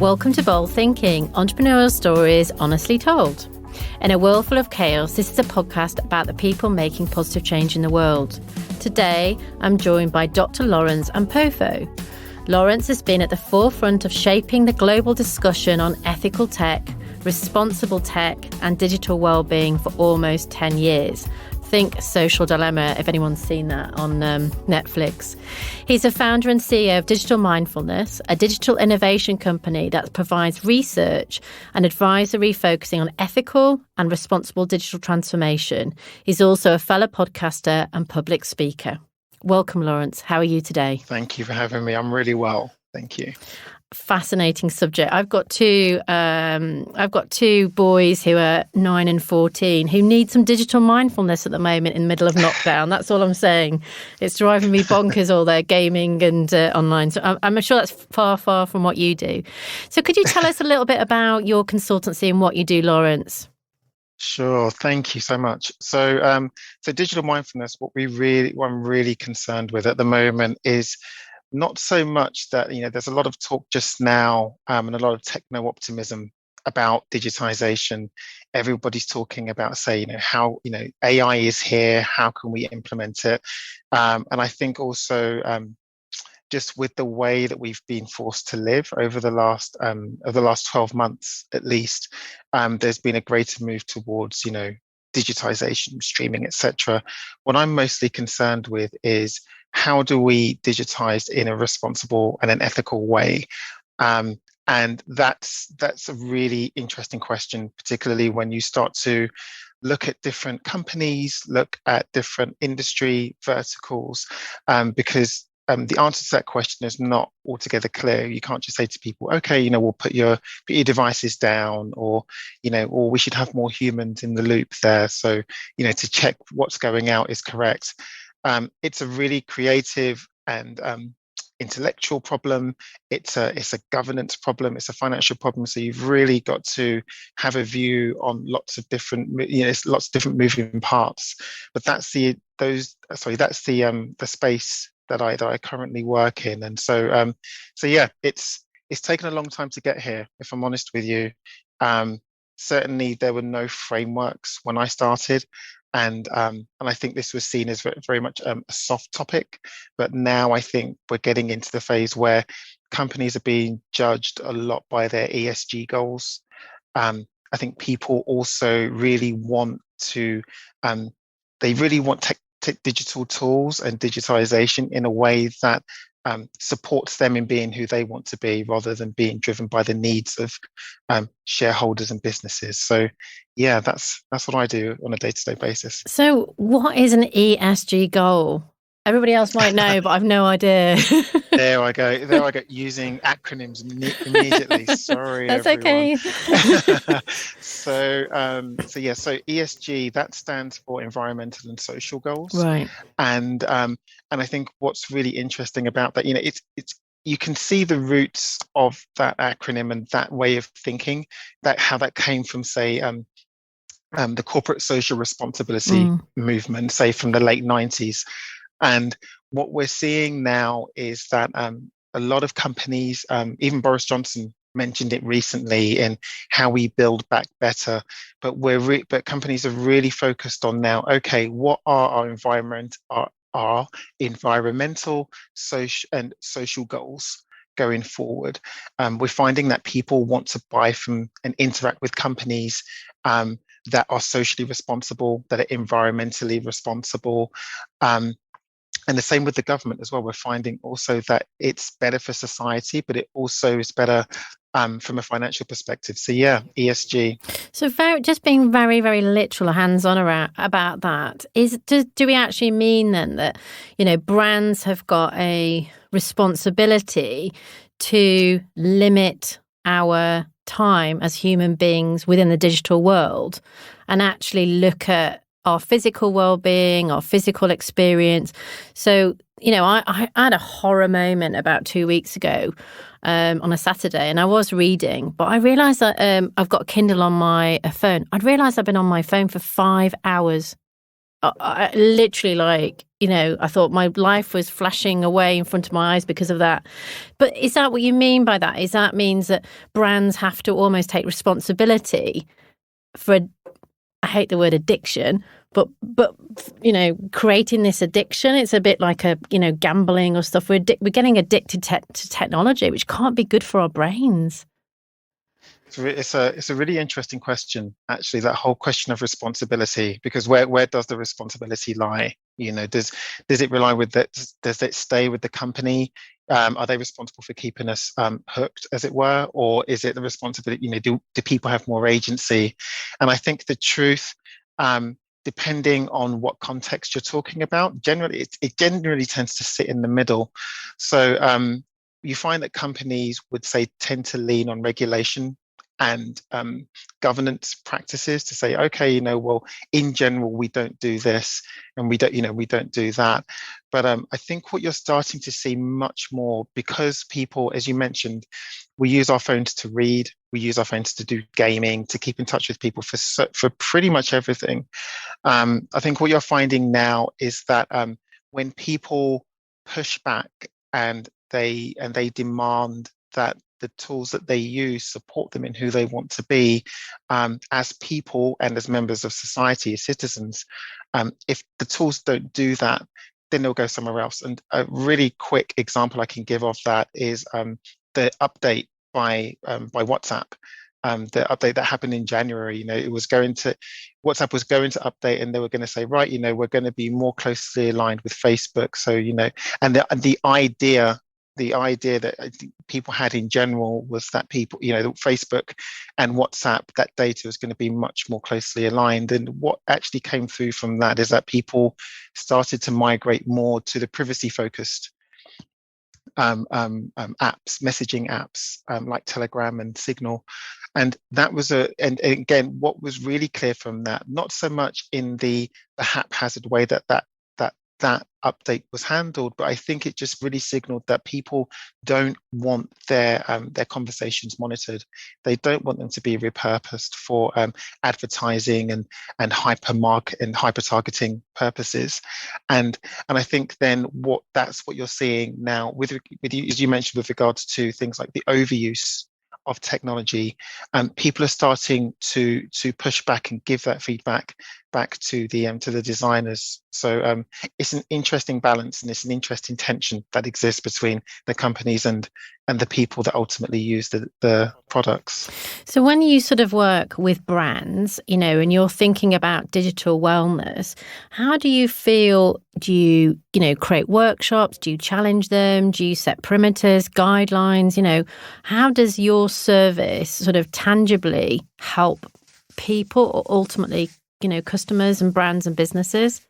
Welcome to Bold Thinking, entrepreneurial stories honestly told. In a world full of chaos, this is a podcast about the people making positive change in the world. Today, I'm joined by Dr. Lawrence Ampofo. Lawrence has been at the forefront of shaping the global discussion on ethical tech, responsible tech, and digital well-being for almost 10 years. Think Social Dilemma, if anyone's seen that on Netflix. He's a founder and CEO of Digital Mindfulness, a digital innovation company that provides research and advisory focusing on ethical and responsible digital transformation. He's also a fellow podcaster and public speaker. Welcome, Lawrence. How are you today? Thank you for having me. I'm really well. Thank you. Fascinating subject. I've got two boys who are 9 and 14 who need some digital mindfulness at the moment in the middle of lockdown. That's all I'm saying. It's driving me bonkers, all their gaming and online. So I'm sure that's far from what you do. So could you tell us a little bit about your consultancy and what you do, Lawrence? Sure. Thank you so much. So digital mindfulness, what I'm really concerned with at the moment is not so much that, there's a lot of talk just now and a lot of techno-optimism about digitization. Everybody's talking about, how, AI is here, how can we implement it? And I think also just with the way that we've been forced to live over the last 12 months, at least, there's been a greater move towards, digitization, streaming, etc. What I'm mostly concerned with is how do we digitize in a responsible and an ethical way? And that's a really interesting question, particularly when you start to look at different companies, look at different industry verticals, because the answer to that question is not altogether clear. You can't just say to people, okay, we'll put your devices down, or we should have more humans in the loop there. So, to check what's going out is correct. It's a really creative and intellectual problem. It's a governance problem. It's a financial problem. So you've really got to have a view on lots of different moving parts. But that's the space that I currently work in. And so it's taken a long time to get here, if I'm honest with you. Certainly there were no frameworks when I started. And I think this was seen as very much a soft topic. But now I think we're getting into the phase where companies are being judged a lot by their ESG goals. I think people also really want to, digital tools and digitization in a way that supports them in being who they want to be, rather than being driven by the needs of shareholders and businesses. So yeah, that's what I do on a day-to-day basis. So what is an ESG goal? Everybody else might know, but I've no idea. There I go, using acronyms immediately. Sorry, that's everyone. Okay. So ESG, that stands for environmental and social goals. Right. And I think what's really interesting about that, it's you can see the roots of that acronym and that way of thinking, that how that came from, say, the corporate social responsibility movement, say from the late 90s. And what we're seeing now is that a lot of companies, even Boris Johnson mentioned it recently in how we build back better, but companies are really focused on now, okay, what are our environmental, social and social goals going forward? We're finding that people want to buy from and interact with companies that are socially responsible, that are environmentally responsible. And the same with the government as well. We're finding also that it's better for society, but it also is better from a financial perspective. So yeah, ESG. So just being very, very literal, hands-on about that, do we actually mean then that, brands have got a responsibility to limit our time as human beings within the digital world and actually look at our physical well-being, our physical experience? So, I had a horror moment about 2 weeks ago on a Saturday, and I was reading, but I realised that I've got Kindle on my phone. I'd realised I've been on my phone for 5 hours. I literally, like, I thought my life was flashing away in front of my eyes because of that. But is that what you mean by that? Is that means that brands have to almost take responsibility for, I hate the word addiction, but creating this addiction? It's a bit like gambling or stuff. We're getting addicted to technology, which can't be good for our brains. It's a really interesting question, actually, that whole question of responsibility, because where does the responsibility lie? Does it rely with that? Does it stay with the company? Are they responsible for keeping us hooked, as it were, or is it the responsibility? Do people have more agency? And I think the truth, depending on what context you're talking about, generally it generally tends to sit in the middle. So you find that companies would say tend to lean on regulation and governance practices to say, okay, well, in general, we don't do this, and we don't do that. But I think what you're starting to see much more, because people, as you mentioned, we use our phones to read, we use our phones to do gaming, to keep in touch with people for pretty much everything. I think what you're finding now is that when people push back and they demand that the tools that they use support them in who they want to be as people and as members of society, as citizens. If the tools don't do that, then they'll go somewhere else. And a really quick example I can give of that is the update by WhatsApp. The update that happened in January, WhatsApp was going to update, and they were going to say, right, we're going to be more closely aligned with Facebook. So, and the idea that I think people had in general was that people, Facebook and WhatsApp, that data is going to be much more closely aligned. And what actually came through from that is that people started to migrate more to the privacy-focused apps, messaging apps like Telegram and Signal. And that was and again, what was really clear from that, not so much in the haphazard way that update was handled, but I think it just really signaled that people don't want their conversations monitored. They don't want them to be repurposed for advertising and hyper targeting purposes. And I think then that's what you're seeing now with you, as you mentioned, with regards to things like the overuse of technology, people are starting to push back and give that feedback back to the designers. So it's an interesting balance, and it's an interesting tension that exists between the companies and the people that ultimately use the products. So when you sort of work with brands, and you're thinking about digital wellness, how do you feel? Do you, create workshops? Do you challenge them? Do you set perimeters, guidelines? How does your service sort of tangibly help people, or ultimately, customers and brands and businesses?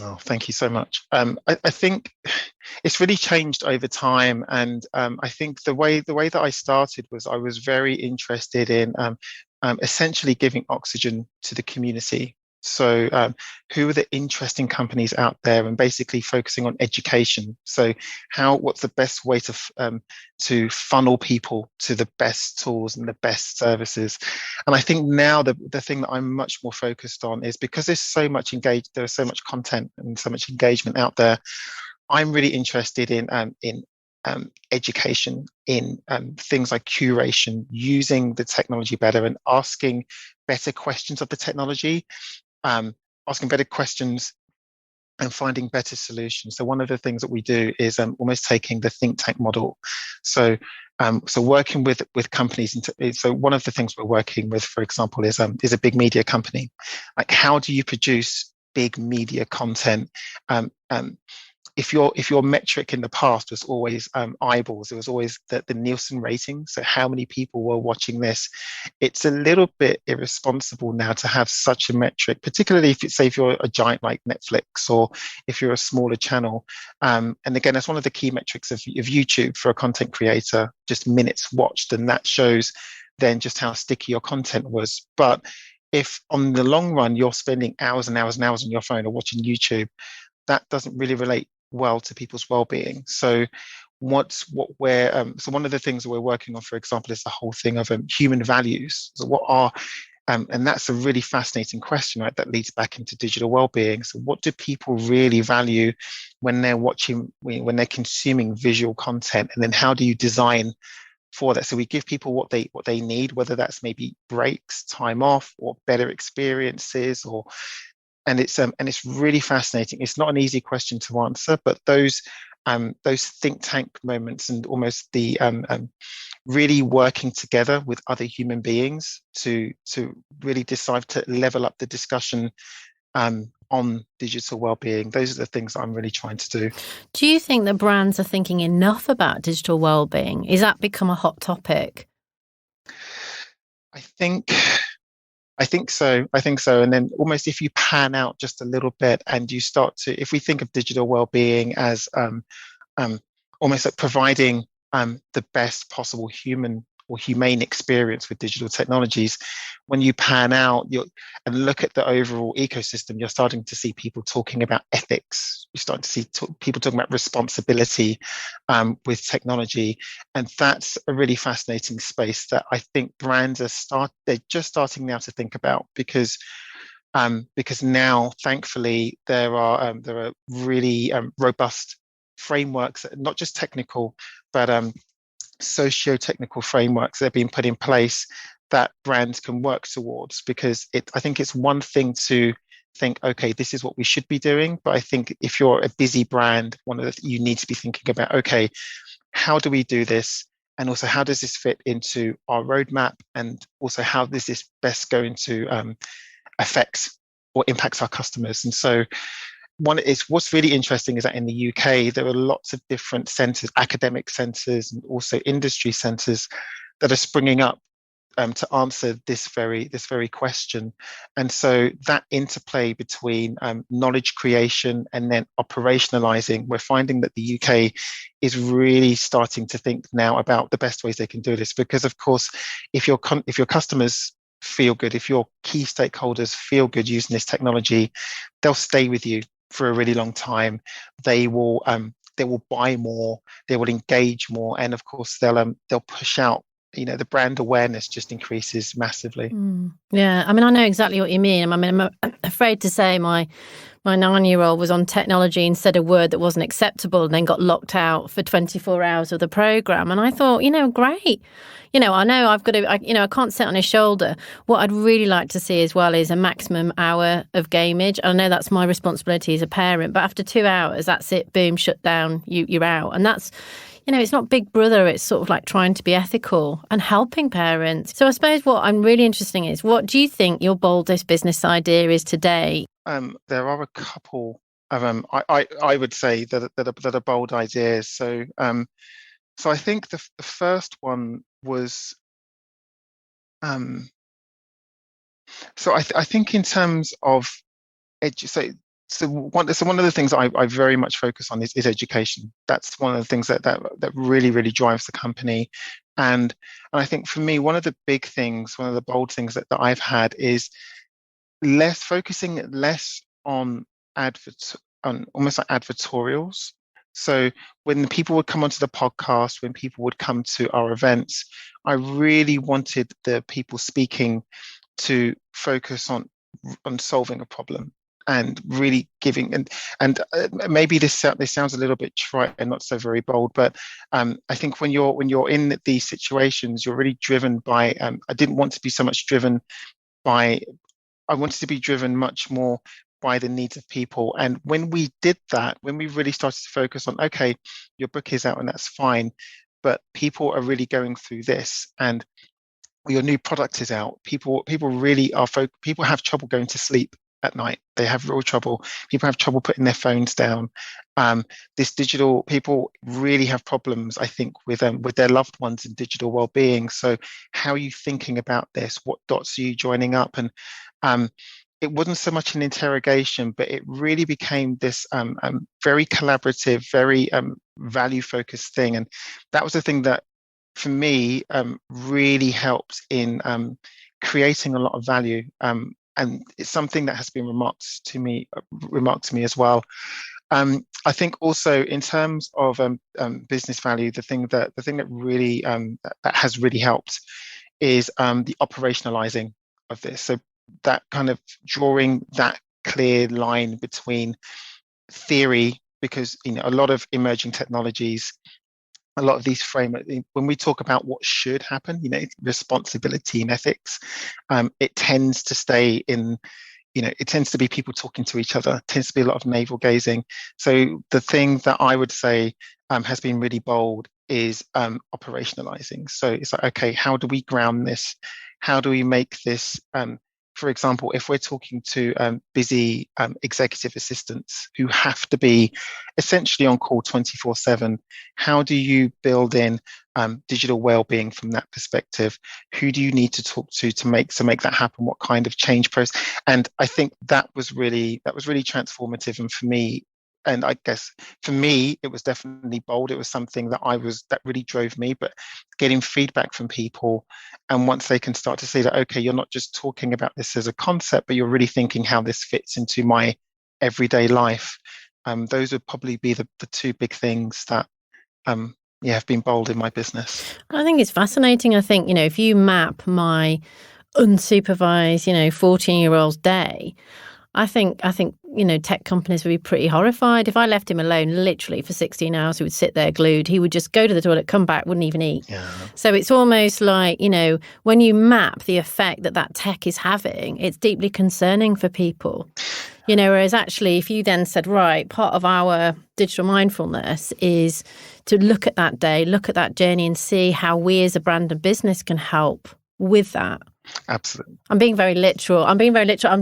Oh, thank you so much. I think it's really changed over time, and I think the way that I started was I was very interested in essentially giving oxygen to the community. So who are the interesting companies out there, and basically focusing on education. So what's the best way to funnel people to the best tools and the best services? And I think now the thing that I'm much more focused on is, because there's so much there's so much content and so much engagement out there, I'm really interested in education, in things like curation, using the technology better and asking better questions of the technology, asking better questions and finding better solutions. So one of the things that we do is almost taking the think tank model. So working with companies. So one of the things we're working with, for example, is a big media company. Like, how do you produce big media content? If your metric in the past was always eyeballs, it was always the Nielsen rating, so how many people were watching this, it's a little bit irresponsible now to have such a metric, particularly if you're a giant like Netflix, or if you're a smaller channel. And again, that's one of the key metrics of YouTube for a content creator, just minutes watched, and that shows then just how sticky your content was. But if on the long run you're spending hours and hours and hours on your phone or watching YouTube, that doesn't really relate well to people's well-being. So one of the things that we're working on, for example, is the whole thing of human values. So what are And that's a really fascinating question, right? That leads back into digital well-being. So what do people really value when they're watching, when they're consuming visual content? And then how do you design for that? So we give people what they need, whether that's maybe breaks, time off, or better experiences, or and it's really fascinating. It's not an easy question to answer, but those think tank moments and almost the really working together with other human beings to really decide to level up the discussion on digital well-being. Those are the things I'm really trying to do. Do you think that brands are thinking enough about digital well-being? Is that become a hot topic? I think so. I think so. And then almost if you pan out just a little bit and you start to, if we think of digital well-being as um, almost like providing the best possible human or humane experience with digital technologies, when you pan out and look at the overall ecosystem, you're starting to see people talking about ethics. You're starting to see people talking about responsibility with technology. And that's a really fascinating space that I think brands they're just starting now to think about, because now, thankfully, there are really robust frameworks, not just technical, but socio-technical frameworks that have been put in place that brands can work towards. Because I think it's one thing to think, okay, this is what we should be doing, but I think if you're a busy brand, you need to be thinking about, okay, how do we do this? And also, how does this fit into our roadmap? And also, how does this best go into affect or impacts our customers? And so what's really interesting is that in the UK, there are lots of different centres, academic centres and also industry centres that are springing up to answer this very question. And so that interplay between knowledge creation and then operationalizing, we're finding that the UK is really starting to think now about the best ways they can do this. Because of course, if your customers feel good, if your key stakeholders feel good using this technology, they'll stay with you for a really long time. They will buy more, they will engage more, and of course they'll push out. The brand awareness just increases massively. Yeah, I mean, I know exactly what you mean. I mean, I'm afraid to say my 9-year-old was on technology and said a word that wasn't acceptable and then got locked out for 24 hours of the program. And I thought, great. I know I've got to, I can't sit on his shoulder. What I'd really like to see as well is a maximum hour of gameage. I know that's my responsibility as a parent, but after 2 hours, that's it. Boom, shut down. You're out. And that's, it's not Big Brother. It's sort of like trying to be ethical and helping parents. So I suppose what I'm really interested in is, what do you think your boldest business idea is today? There are a couple of I would say that are bold ideas. So I think the first one was so I think in terms of one of the things I very much focus on is education. That's one of the things that really drives the company. And I think for me, one of the big things, one of the bold things that I've had is focusing less on almost like advertorials. So when people would come onto the podcast, when people would come to our events, I really wanted the people speaking to focus on solving a problem and really giving. And maybe this sounds a little bit trite and not so very bold, but I think when you're in these situations, you're really driven by. I didn't want to be so much driven by. I wanted to be driven much more by the needs of people. And when we did that, when we really started to focus on, okay, your book is out and that's fine, but people are really going through this, and your new product is out. People really are. People have trouble going to sleep at night. They have real trouble. People have trouble putting their phones down. People really have problems, I think, with their loved ones in digital well-being. So how are you thinking about this? What dots are you joining up? And it wasn't so much an interrogation, but it really became this very collaborative, very value-focused thing. And that was the thing that, for me, really helped in creating a lot of value. And it's something that has been remarked to me as well. I think also in terms of business value, the thing that really that has really helped is the operationalizing of this. So that kind of drawing that clear line between theory, because a lot of emerging technologies, a lot of these frameworks, when we talk about what should happen, responsibility and ethics, it tends to stay in, it tends to be people talking to each other, it tends to be a lot of navel gazing. So the thing that I would say has been really bold is operationalizing. So it's like, okay, how do we ground this? How do we make this, for example, if we're talking to busy executive assistants who have to be essentially on call 24/7, how do you build in digital well-being from that perspective? Who do you need to talk to make that happen? What kind of change process? And I think that was really transformative. And for me, and I guess for me, it was definitely bold. It was something that that really drove me, but getting feedback from people. And once they can start to see that, okay, you're not just talking about this as a concept, but you're really thinking how this fits into my everyday life. Those would probably be the two big things that, have been bold in my business. I think it's fascinating. I think, if you map my unsupervised, 14-year-old's day, I think, tech companies would be pretty horrified. If I left him alone literally for 16 hours, he would sit there glued. He would just go to the toilet, come back, wouldn't even eat. Yeah. So it's almost like, when you map the effect that tech is having, it's deeply concerning for people. Whereas actually, if you then said, right, part of our digital mindfulness is to look at that day, look at that journey and see how we as a brand and business can help with that. Absolutely. I'm being very literal. I'm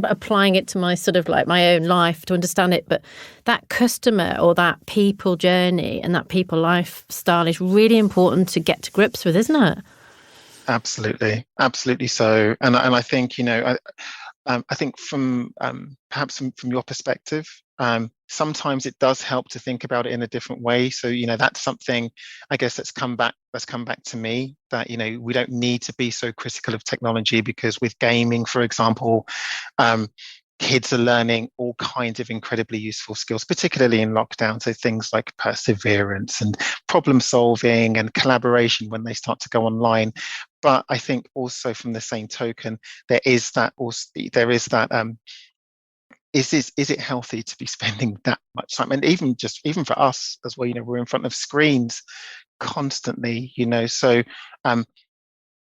applying it to my sort of like my own life to understand it. But that customer or that people journey and that people lifestyle is really important to get to grips with, isn't it? Absolutely. Absolutely so. And I think, I think from perhaps from your perspective, sometimes it does help to think about it in a different way. So, that's something I guess that's come back to me, that, we don't need to be so critical of technology, because with gaming, for example, kids are learning all kinds of incredibly useful skills, particularly in lockdown. So things like perseverance and problem solving and collaboration when they start to go online. But I think also from the same token, is it healthy to be spending that much time? And even for us as well, we're in front of screens constantly, so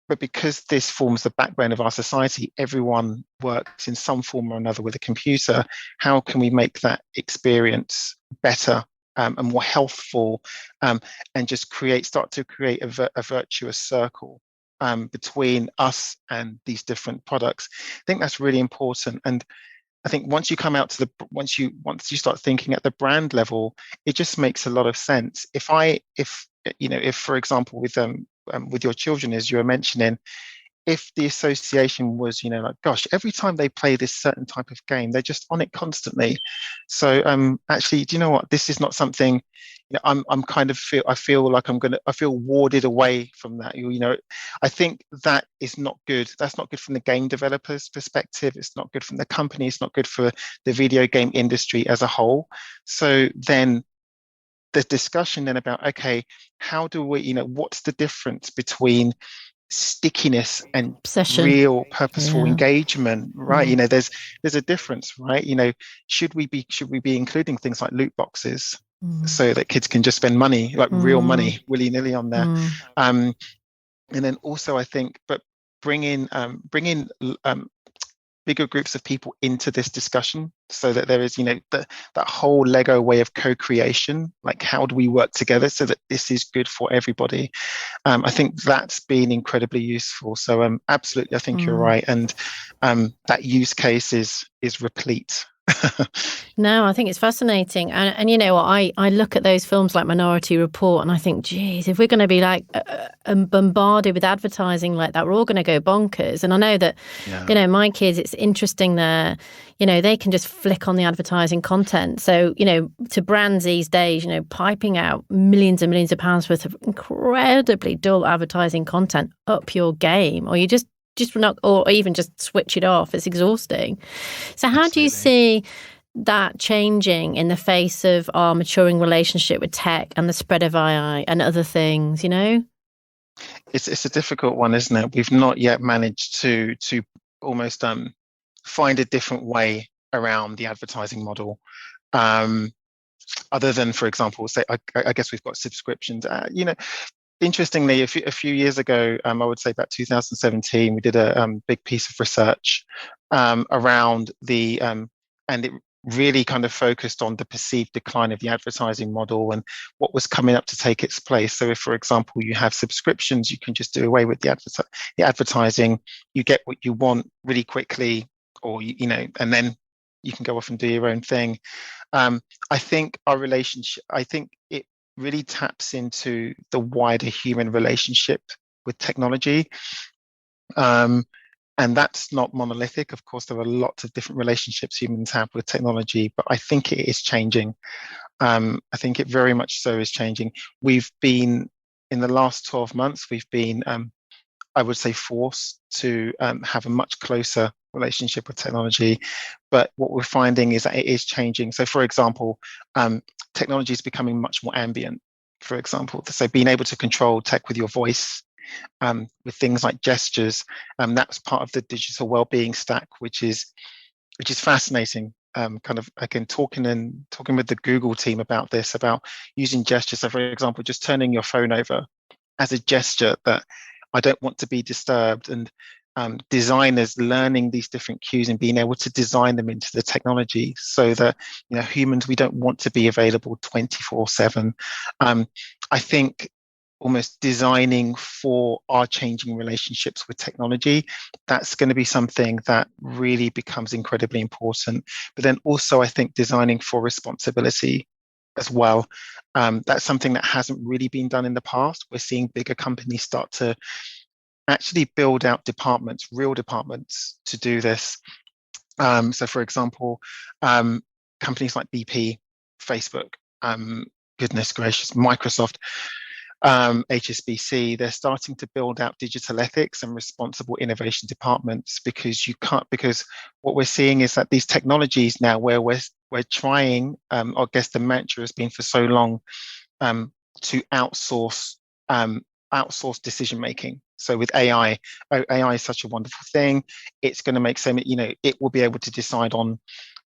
but because this forms the backbone of our society, everyone works in some form or another with a computer. How can we make that experience better and more healthful, and just start to create a virtuous circle between us and these different products? I think that's really important. And I think once you come out to once you start thinking at the brand level, it just makes a lot of sense. If for example, with your children, as you were mentioning, if the association was, like, gosh, every time they play this certain type of game, they're just on it constantly. So actually, do you know what? This is not something, I feel warded away from that. I think that is not good. That's not good from the game developer's perspective. It's not good from the company. It's not good for the video game industry as a whole. So then the discussion then about, okay, how do we, what's the difference between stickiness and obsession, real purposeful engagement, right? There's a difference, right? Should we be including things like loot boxes so that kids can just spend money, like real money, willy-nilly on there? And then also, I think, but bring in bigger groups of people into this discussion, so that there is, that whole Lego way of co-creation. Like, how do we work together so that this is good for everybody? I think that's been incredibly useful. So absolutely, I think you're right. And that use case is replete. No, I think it's fascinating. And you know what, I look at those films like Minority Report and I think, geez, if we're going to be like bombarded with advertising like that, we're all going to go bonkers. And I know that, my kids, it's interesting there, they can just flick on the advertising content. So, to brands these days, piping out millions and millions of pounds worth of incredibly dull advertising content, up your game, or you just not, or even just switch it off. It's exhausting. So how do you see that changing in the face of our maturing relationship with tech and the spread of AI and other things, It's a difficult one, isn't it? We've not yet managed to almost find a different way around the advertising model. Other than, for example, say, I guess we've got subscriptions. Interestingly, a few years ago, I would say about 2017, we did a big piece of research around and it really kind of focused on the perceived decline of the advertising model and what was coming up to take its place. So if, for example, you have subscriptions, you can just do away with the advertising, you get what you want really quickly, or, and then you can go off and do your own thing. I think it really taps into the wider human relationship with technology. And that's not monolithic. Of course, there are lots of different relationships humans have with technology, but I think it is changing. I think it very much so is changing. We've been, in the last 12 months, we've been, I would say, forced to have a much closer relationship with technology. But what we're finding is that it is changing. So, for example, technology is becoming much more ambient, for example. So being able to control tech with your voice, with things like gestures, that's part of the digital well-being stack, which is fascinating. Kind of, again, talking with the Google team about this, about using gestures. So, for example, just turning your phone over as a gesture that I don't want to be disturbed, and designers learning these different cues and being able to design them into the technology so that, humans, we don't want to be available 24/7. I think almost designing for our changing relationships with technology, that's going to be something that really becomes incredibly important. But then also, I think designing for responsibility as well. That's something that hasn't really been done in the past. We're seeing bigger companies start to actually build out departments, real departments, to do this. So, for example, companies like BP, Facebook, goodness gracious, Microsoft, HSBC, they're starting to build out digital ethics and responsible innovation departments, because what we're seeing is that these technologies now, where we're trying, I guess the mantra has been for so long, to outsource decision making. So with AI is such a wonderful thing. It's going to make it will be able to decide on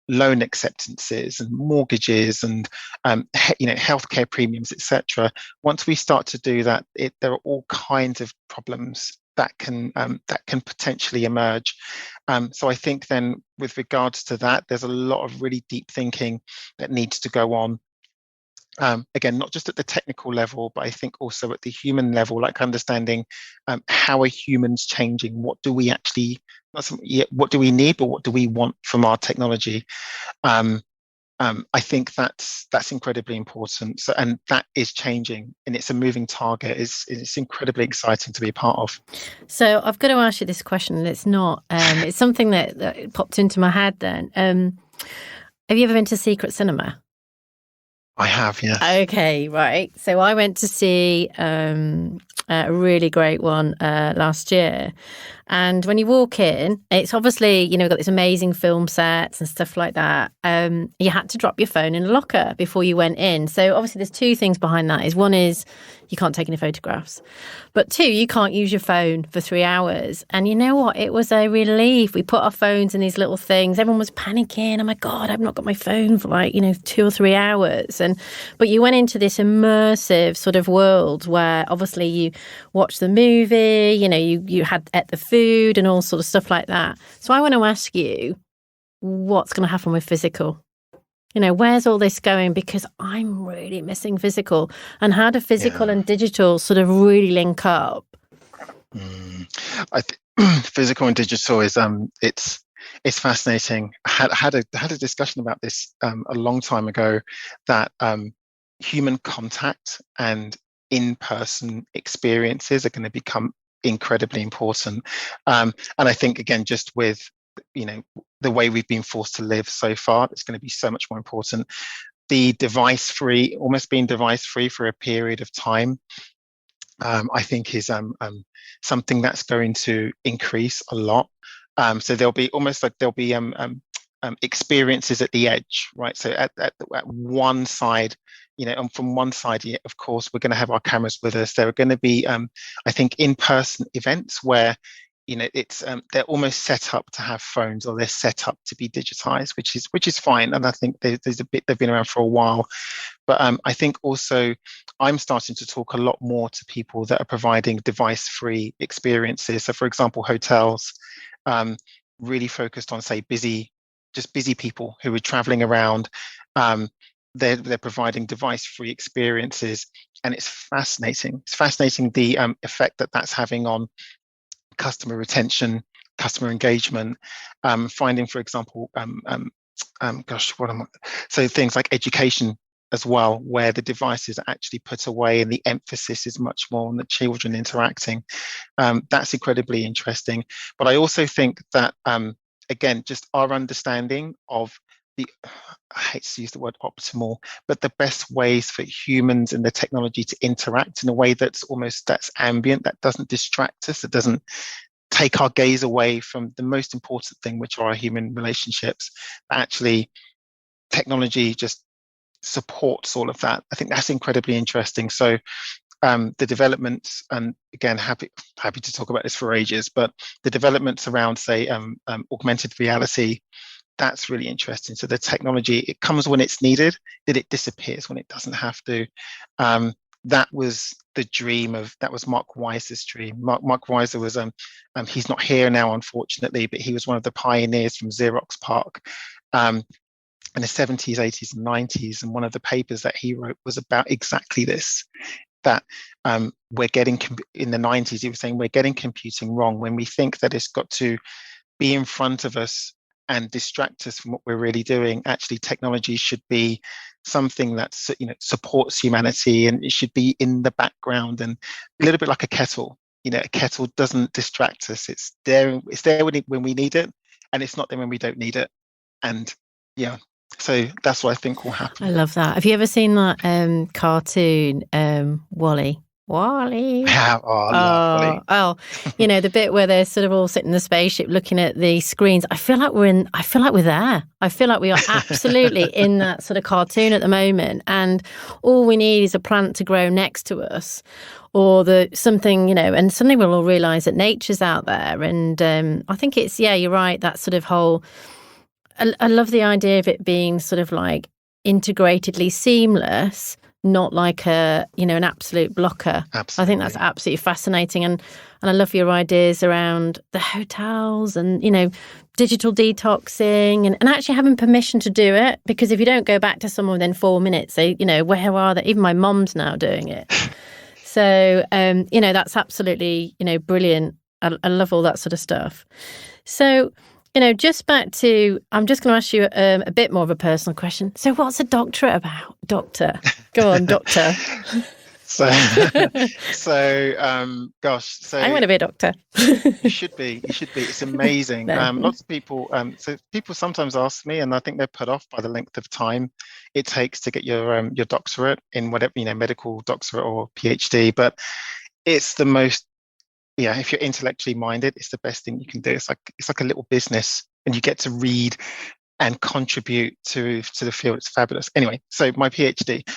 loan acceptances and mortgages and healthcare premiums, etc. Once we start to do that, there are all kinds of problems that can potentially emerge. So I think then, with regards to that, there's a lot of really deep thinking that needs to go on. Again, not just at the technical level, but I think also at the human level, like understanding how are humans changing? What do we actually, what do we need, but what do we want from our technology? I think that's incredibly important. So, and that is changing, and it's a moving target. It's incredibly exciting to be a part of. So I've got to ask you this question, and it's not. It's something that popped into my head then. Have you ever been to Secret Cinema? I have, yes. Okay, right. So I went to see a really great one last year. And when you walk in, it's obviously, got these amazing film sets and stuff like that. You had to drop your phone in a locker before you went in. So obviously there's two things behind that. One is you can't take any photographs. But two, you can't use your phone for 3 hours. And you know what? It was a relief. We put our phones in these little things. Everyone was panicking. Oh my God, I've not got my phone for 2 or 3 hours. But you went into this immersive sort of world where obviously you watched the movie, you had at the food and all sort of stuff like that. So I want to ask you, what's going to happen with physical? Where's all this going? Because I'm really missing physical. And how do physical and digital sort of really link up? I think physical and digital is it's fascinating. I had a discussion about this a long time ago, that human contact and in-person experiences are going to become incredibly important. And I think, again, just with the way we've been forced to live so far, it's going to be so much more important. The device-free, almost being device-free for a period of time, I think is something that's going to increase a lot. So there'll be experiences at the edge, right? So at one side, and from one side, of course, we're going to have our cameras with us. There are going to be, I think, in-person events where it's they're almost set up to have phones, or they're set up to be digitized, which is fine. And I think there's a bit, they've been around for a while. But I think also I'm starting to talk a lot more to people that are providing device-free experiences. So, for example, hotels, really focused on, say, busy people who are traveling around. They're providing device-free experiences, and it's fascinating. It's fascinating the effect that that's having on customer retention, customer engagement. Finding, for example, so things like education as well, where the devices are actually put away and the emphasis is much more on the children interacting. That's incredibly interesting. But I also think that, again, just our understanding of I hate to use the word optimal, but the best ways for humans and the technology to interact in a way that's ambient, that doesn't distract us, that doesn't take our gaze away from the most important thing, which are our human relationships. Actually, technology just supports all of that. I think that's incredibly interesting. So the developments, and again, happy to talk about this for ages, but the developments around, say, augmented reality, that's really interesting. So the technology, it comes when it's needed, that it disappears when it doesn't have to. That was that was Mark Weiser's dream. Mark Weiser was, he's not here now, unfortunately, but he was one of the pioneers from Xerox PARC in the 70s, 80s, and 90s. And one of the papers that he wrote was about exactly this, that we're getting, in the 90s, he was saying, we're getting computing wrong when we think that it's got to be in front of us and distract us from what we're really doing. Actually, technology should be something that supports humanity, and it should be in the background, and a little bit like a kettle. A kettle doesn't distract us. It's there when we need it, and it's not there when we don't need it. And yeah, so that's what I think will happen. I love that. Have you ever seen that cartoon, Wall-E? Wall-E. Yeah, Wall-E. The bit where they're sort of all sitting in the spaceship looking at the screens. I feel like we're there. I feel like we are absolutely in that sort of cartoon at the moment. And all we need is a plant to grow next to us, or something, and suddenly we'll all realise that nature's out there. And I think it's, you're right, that sort of whole, I love the idea of it being sort of like integratedly seamless, not like an absolute blocker. Absolutely. I think that's absolutely fascinating. And I love your ideas around the hotels and, digital detoxing and actually having permission to do it. Because if you don't go back to someone within 4 minutes, they, where are they? Even my mom's now doing it. So, that's absolutely, brilliant. I love all that sort of stuff. So, just back to, I'm just going to ask you a bit more of a personal question. So what's a doctorate about? Doctor. Go on, doctor. So I'm going to be a doctor. You should be. It's amazing. No. Lots of people, so people sometimes ask me, and I think they're put off by the length of time it takes to get your doctorate in whatever, medical doctorate or PhD, but it's the most, if you're intellectually minded, it's the best thing you can do. It's like a little business, and you get to read and contribute to the field. It's fabulous. Anyway, so my PhD,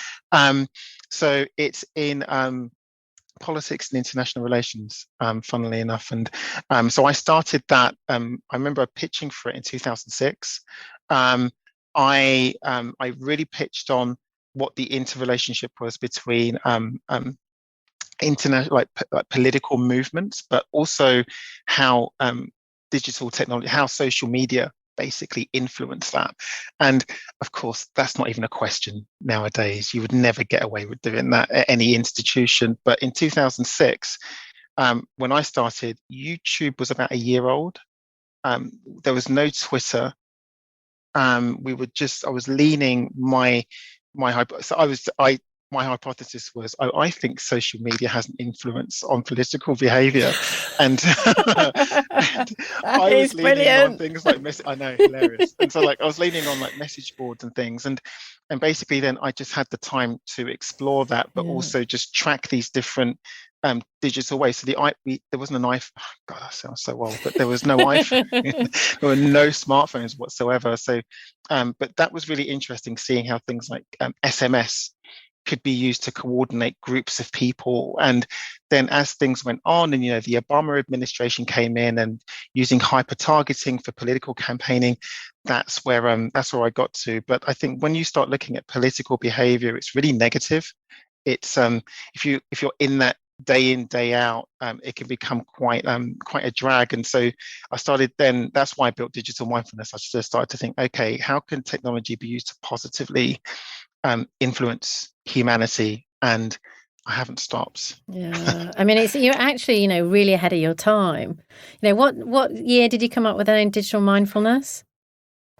so it's in politics and international relations, funnily enough, and so I started that. I remember pitching for it in 2006. I really pitched on what the interrelationship was between international, like political movements, but also how digital technology, how social media basically influence that. And of course, that's not even a question nowadays. You would never get away with doing that at any institution. But in 2006, when I started, YouTube was about a year old. There was no Twitter. I was leaning my hypothesis was, I think social media has an influence on political behaviour, and, and I was leaning on things like I know, hilarious. And so, I was leaning on message boards and things, and basically then I just had the time to explore that, but also just track these different digital ways. So there wasn't an iPhone. Oh God, that sounds so old, but there was no iPhone. There were no smartphones whatsoever. So, but that was really interesting, seeing how things like SMS. could be used to coordinate groups of people. And then as things went on and, the Obama administration came in and using hyper targeting for political campaigning, that's where I got to. But I think when you start looking at political behavior, it's really negative. It's if you're in that day in, day out, it can become quite a drag. And so I started then, that's why I built Digital Mindfulness. I just started to think, okay, how can technology be used to positively influence humanity? And I haven't stopped. Yeah, I mean, you're actually, really ahead of your time. What year did you come up with that in Digital Mindfulness?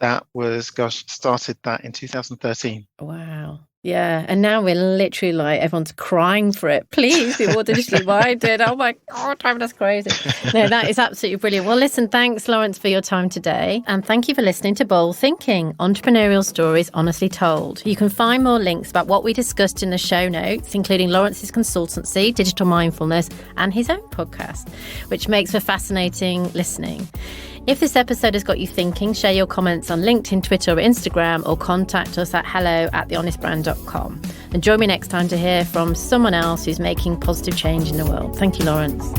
That was, started that in 2013. Wow. Yeah. And now we're literally like, everyone's crying for it. Please be more digitally minded. Oh my God, that's crazy. No, that is absolutely brilliant. Well, listen, thanks, Lawrence, for your time today. And thank you for listening to Bold Thinking, Entrepreneurial Stories Honestly Told. You can find more links about what we discussed in the show notes, including Lawrence's consultancy, Digital Mindfulness, and his own podcast, which makes for fascinating listening. If this episode has got you thinking, share your comments on LinkedIn, Twitter, or Instagram, or contact us at hello@thehonestbrand.com. And join me next time to hear from someone else who's making positive change in the world. Thank you, Lawrence.